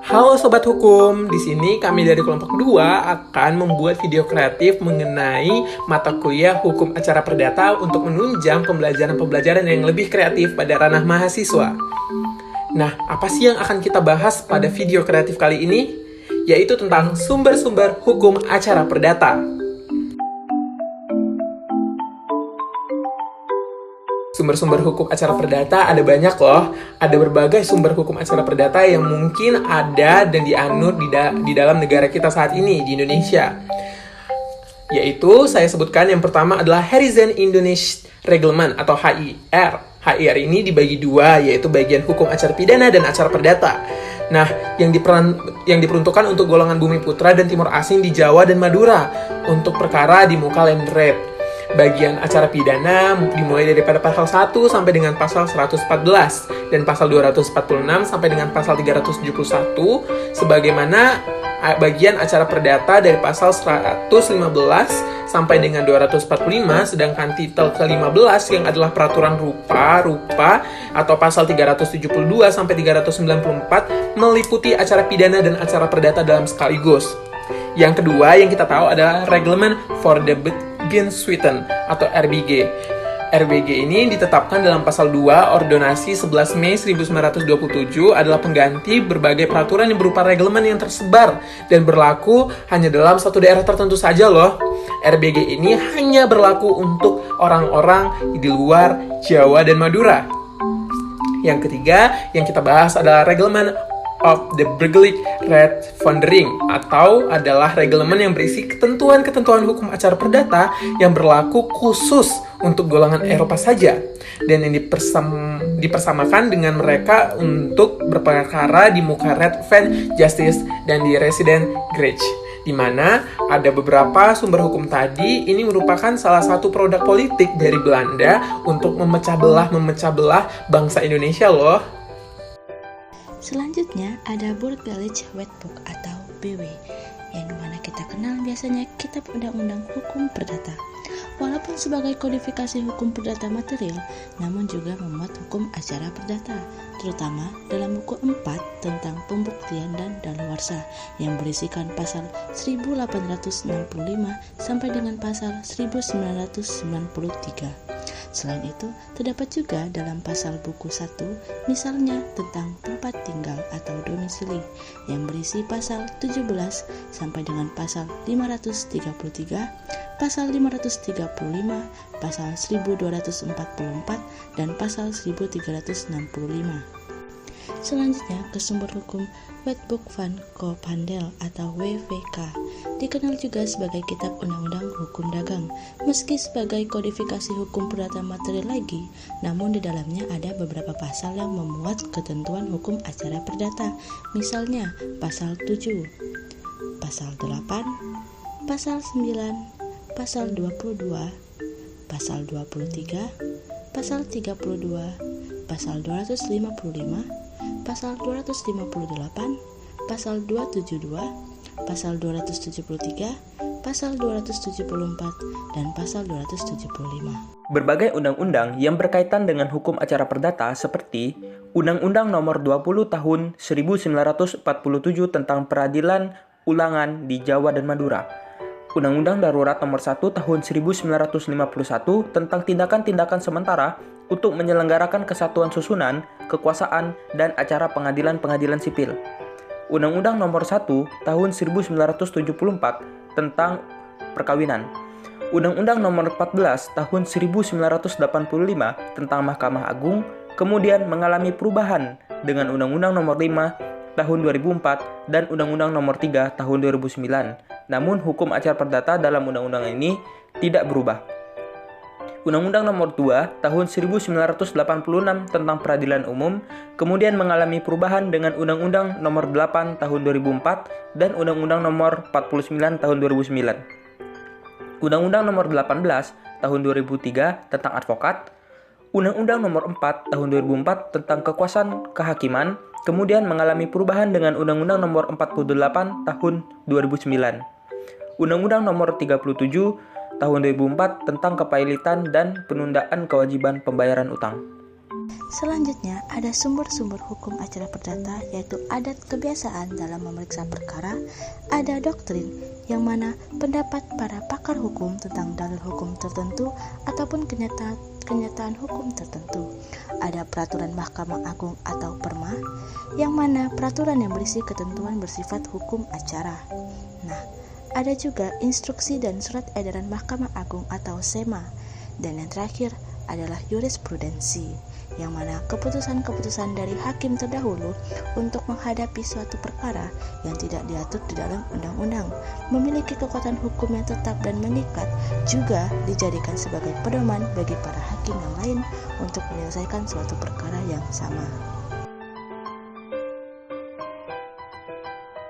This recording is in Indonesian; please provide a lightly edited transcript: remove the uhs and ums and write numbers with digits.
Halo Sobat Hukum, di sini kami dari kelompok 2 akan membuat video kreatif mengenai mata kuliah Hukum Acara Perdata untuk menunjang pembelajaran-pembelajaran yang lebih kreatif pada ranah mahasiswa. Nah, apa sih yang akan kita bahas pada video kreatif kali ini? Yaitu tentang sumber-sumber hukum acara perdata. Sumber-sumber hukum acara perdata ada banyak loh. Ada berbagai sumber hukum acara perdata yang mungkin ada dan dianut di dalam negara kita saat ini, di Indonesia. Yaitu, saya sebutkan yang pertama adalah Horizon Indonesian Reglement atau HIR. HIR ini dibagi dua, yaitu bagian hukum acara pidana dan acara perdata. Nah, yang diperuntukkan untuk golongan bumi putra dan timur asing di Jawa dan Madura untuk perkara di muka land rate. Bagian acara pidana dimulai daripada pasal 1 sampai dengan pasal 114 dan pasal 246 sampai dengan pasal 371, sebagaimana bagian acara perdata dari pasal 115 sampai dengan 245, sedangkan titel ke-15 yang adalah peraturan rupa atau pasal 372 sampai 394 meliputi acara pidana dan acara perdata dalam sekaligus. Yang kedua yang kita tahu adalah Reglement for the Beginswitten atau RBG. RBG ini ditetapkan dalam pasal 2 Ordonansi 11 Mei 1927 adalah pengganti berbagai peraturan yang berupa reglemen yang tersebar dan berlaku hanya dalam satu daerah tertentu saja loh. RBG ini hanya berlaku untuk orang-orang di luar Jawa dan Madura. Yang ketiga yang kita bahas adalah Reglement of the Burgerlijk Rechtvaardiging atau adalah reglemen yang berisi ketentuan-ketentuan hukum acara perdata yang berlaku khusus untuk golongan Eropa saja dan yang dipersamakan dengan mereka untuk berperkara di muka Red Van Justice dan di Resident Grej, di mana ada beberapa sumber hukum tadi. Ini merupakan salah satu produk politik dari Belanda untuk memecah belah bangsa Indonesia loh. Selanjutnya ada Burgerlijk Wetboek atau BW, yang dimana kita kenal biasanya Kitab Undang-Undang Hukum Perdata. Walaupun sebagai kodifikasi hukum perdata material, namun juga memuat hukum acara perdata, terutama dalam buku 4 tentang pembuktian dan daluarsa yang berisikan pasal 1865 sampai dengan pasal 1993. Selain itu, terdapat juga dalam pasal buku 1, misalnya tentang tempat tinggal atau domisili, yang berisi pasal 17 sampai dengan pasal 533, pasal 535, pasal 1244, dan pasal 1365. Selanjutnya ke sumber hukum Wetboek van Koophandel atau WVK, dikenal juga sebagai Kitab Undang-Undang Hukum Dagang. Meski sebagai kodifikasi hukum perdata material lagi, namun di dalamnya ada beberapa pasal yang memuat ketentuan hukum acara perdata. Misalnya pasal 7, pasal 8, pasal 9, pasal 22, pasal 23, pasal 32, pasal 255, pasal 258, pasal 272, pasal 273, pasal 274, dan pasal 275. Berbagai undang-undang yang berkaitan dengan hukum acara perdata seperti Undang-Undang Nomor 20 Tahun 1947 tentang Peradilan Ulangan di Jawa dan Madura, Undang-Undang Darurat Nomor 1 Tahun 1951 tentang tindakan-tindakan sementara untuk menyelenggarakan kesatuan susunan, kekuasaan, dan acara pengadilan-pengadilan sipil. Undang-Undang Nomor 1 Tahun 1974 tentang perkawinan. Undang-Undang Nomor 14 Tahun 1985 tentang Mahkamah Agung kemudian mengalami perubahan dengan Undang-Undang Nomor 5 Tahun 2004 dan Undang-Undang Nomor 3 Tahun 2009. Namun hukum acara perdata dalam undang-undang ini tidak berubah. Undang-Undang Nomor 2 Tahun 1986 tentang Peradilan Umum kemudian mengalami perubahan dengan Undang-Undang Nomor 8 Tahun 2004 dan Undang-Undang Nomor 49 Tahun 2009. Undang-Undang Nomor 18 Tahun 2003 tentang advokat, Undang-Undang Nomor 4 Tahun 2004 tentang kekuasaan kehakiman kemudian mengalami perubahan dengan Undang-Undang Nomor 48 Tahun 2009. Undang-Undang Nomor 37 Tahun 2004 tentang kepailitan dan penundaan kewajiban pembayaran utang. Selanjutnya, ada sumber-sumber hukum acara perdata, yaitu adat kebiasaan dalam memeriksa perkara, ada doktrin, yang mana pendapat para pakar hukum tentang dalil hukum tertentu ataupun kenyataan hukum tertentu. Ada peraturan Mahkamah Agung atau perma, yang mana peraturan yang berisi ketentuan bersifat hukum acara. Nah, ada juga instruksi dan surat edaran Mahkamah Agung atau SEMA. Dan yang terakhir adalah jurisprudensi, yang mana keputusan-keputusan dari hakim terdahulu untuk menghadapi suatu perkara yang tidak diatur di dalam undang-undang, memiliki kekuatan hukum yang tetap dan mengikat, juga dijadikan sebagai pedoman bagi para hakim yang lain untuk menyelesaikan suatu perkara yang sama.